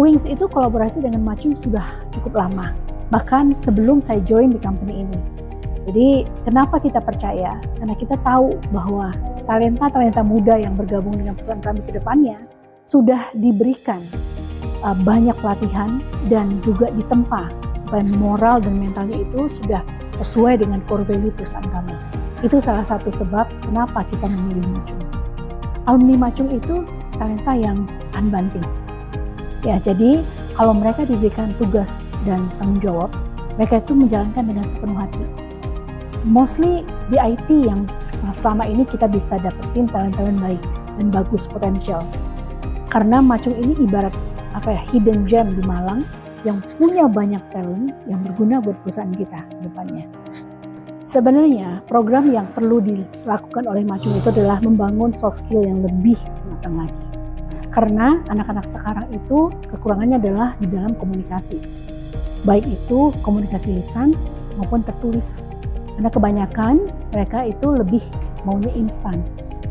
Wings itu kolaborasi dengan Macung sudah cukup lama, bahkan sebelum saya join di company ini. Jadi kenapa kita percaya? Karena kita tahu bahwa talenta-talenta muda yang bergabung dengan perusahaan kami ke depannya sudah diberikan banyak pelatihan dan juga ditempa supaya moral dan mentalnya itu sudah sesuai dengan core value perusahaan kami. Itu salah satu sebab kenapa kita memilih Macung. Alumni Macung itu talenta yang unbanting. Ya, jadi kalau mereka diberikan tugas dan tanggung jawab, mereka itu menjalankan dengan sepenuh hati. Mostly di IT yang selama ini kita bisa dapetin talent-talent baik dan bagus potensial. Karena Macung ini ibarat hidden gem di Malang yang punya banyak talent yang berguna buat perusahaan kita ke depannya. Sebenarnya program yang perlu dilakukan oleh Macung itu adalah membangun soft skill yang lebih matang lagi. Karena anak-anak sekarang itu kekurangannya adalah di dalam komunikasi. Baik itu komunikasi lisan maupun tertulis. Karena kebanyakan mereka itu lebih maunya instan.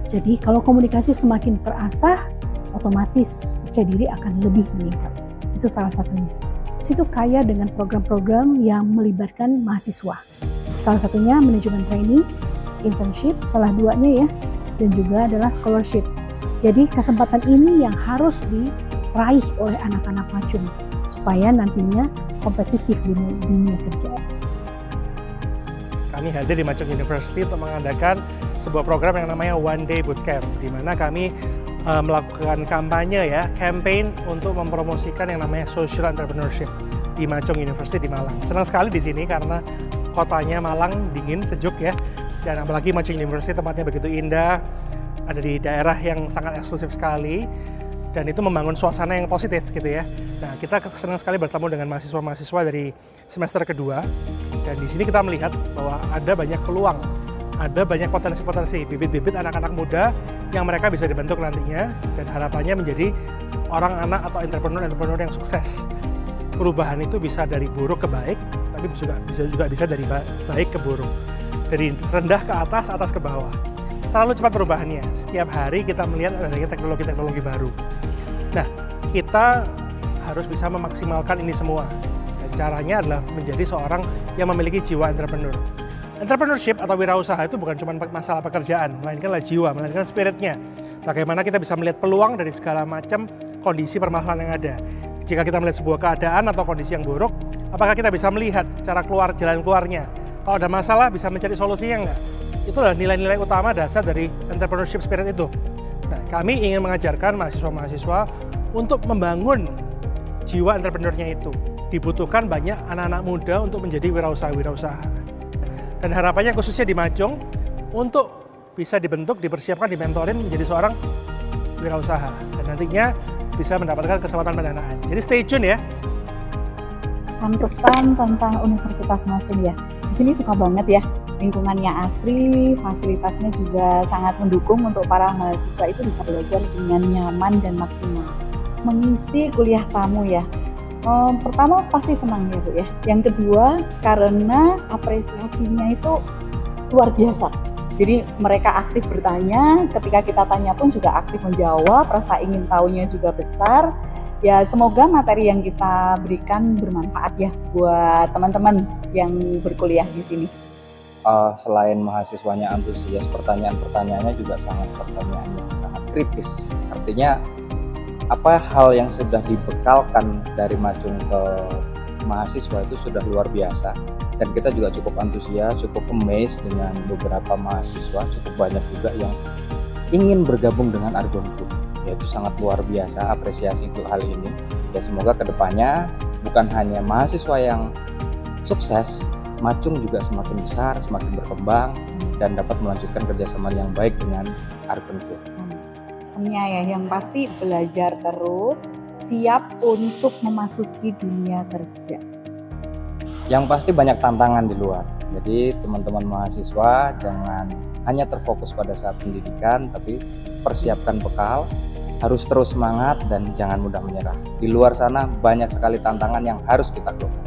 Jadi kalau komunikasi semakin terasah, otomatis percaya diri akan lebih meningkat. Itu salah satunya. Situ kaya dengan program-program yang melibatkan mahasiswa. Salah satunya manajemen training, internship, salah duanya ya, dan juga adalah scholarship. Jadi kesempatan ini yang harus diraih oleh anak-anak Macung supaya nantinya kompetitif di dunia kerja. Kami hadir di Macung University untuk mengadakan sebuah program yang namanya One Day Bootcamp, di mana kami melakukan kampanye ya, campaign untuk mempromosikan yang namanya social entrepreneurship di Macung University di Malang. Senang sekali di sini karena kotanya Malang dingin, sejuk ya, dan apalagi Macung University tempatnya begitu indah, ada di daerah yang sangat eksklusif sekali, dan itu membangun suasana yang positif gitu ya. Nah, kita senang sekali bertemu dengan mahasiswa-mahasiswa dari semester kedua, dan di sini kita melihat bahwa ada banyak peluang, ada banyak potensi-potensi, bibit-bibit anak-anak muda yang mereka bisa dibentuk nantinya, dan harapannya menjadi orang anak atau entrepreneur yang sukses. Perubahan itu bisa dari buruk ke baik, tapi juga bisa dari baik ke buruk, dari rendah ke atas, atas ke bawah. Terlalu cepat perubahannya. Setiap hari kita melihat adanya teknologi-teknologi baru. Nah, kita harus bisa memaksimalkan ini semua. Dan caranya adalah menjadi seorang yang memiliki jiwa entrepreneur. Entrepreneurship atau wirausaha itu bukan cuma masalah pekerjaan, melainkanlah jiwa, melainkan spiritnya. Bagaimana kita bisa melihat peluang dari segala macam kondisi permasalahan yang ada. Jika kita melihat sebuah keadaan atau kondisi yang buruk, apakah kita bisa melihat cara keluar, jalan keluarnya? Kalau ada masalah, bisa mencari solusinya enggak? Itu adalah nilai-nilai utama dasar dari entrepreneurship spirit itu. Nah, kami ingin mengajarkan mahasiswa-mahasiswa untuk membangun jiwa entrepreneurnya itu. Dibutuhkan banyak anak-anak muda untuk menjadi wirausaha-wirausaha. Dan harapannya khususnya di Macung, untuk bisa dibentuk, dipersiapkan, dimentorin menjadi seorang wirausaha. Dan nantinya bisa mendapatkan kesempatan pendanaan. Jadi stay tune ya. Kesan-kesan tentang Universitas Macung ya. Di sini suka banget ya. Lingkungannya asri, fasilitasnya juga sangat mendukung untuk para mahasiswa itu bisa belajar dengan nyaman dan maksimal. Mengisi kuliah tamu ya. Pertama pasti senang ya Bu ya. Yang kedua karena apresiasinya itu luar biasa. Jadi mereka aktif bertanya, ketika kita tanya pun juga aktif menjawab, rasa ingin tahunya juga besar. Ya semoga materi yang kita berikan bermanfaat ya buat teman-teman yang berkuliah di sini. Selain mahasiswanya antusias, pertanyaan-pertanyaannya juga pertanyaan yang sangat kritis. Artinya apa hal yang sudah dibekalkan dari Macung ke mahasiswa itu sudah luar biasa. Dan kita juga cukup antusias, cukup amazed dengan beberapa mahasiswa, cukup banyak juga yang ingin bergabung dengan Argon Group. Yaitu sangat luar biasa, apresiasi untuk hal ini. Ya semoga kedepannya bukan hanya mahasiswa yang sukses, Macung juga semakin besar, semakin berkembang, dan dapat melanjutkan kerjasama yang baik dengan Argon Group. Pesannya ya, yang pasti belajar terus, siap untuk memasuki dunia kerja. Yang pasti banyak tantangan di luar. Jadi teman-teman mahasiswa jangan hanya terfokus pada saat pendidikan, tapi persiapkan bekal, harus terus semangat dan jangan mudah menyerah. Di luar sana banyak sekali tantangan yang harus kita kelola.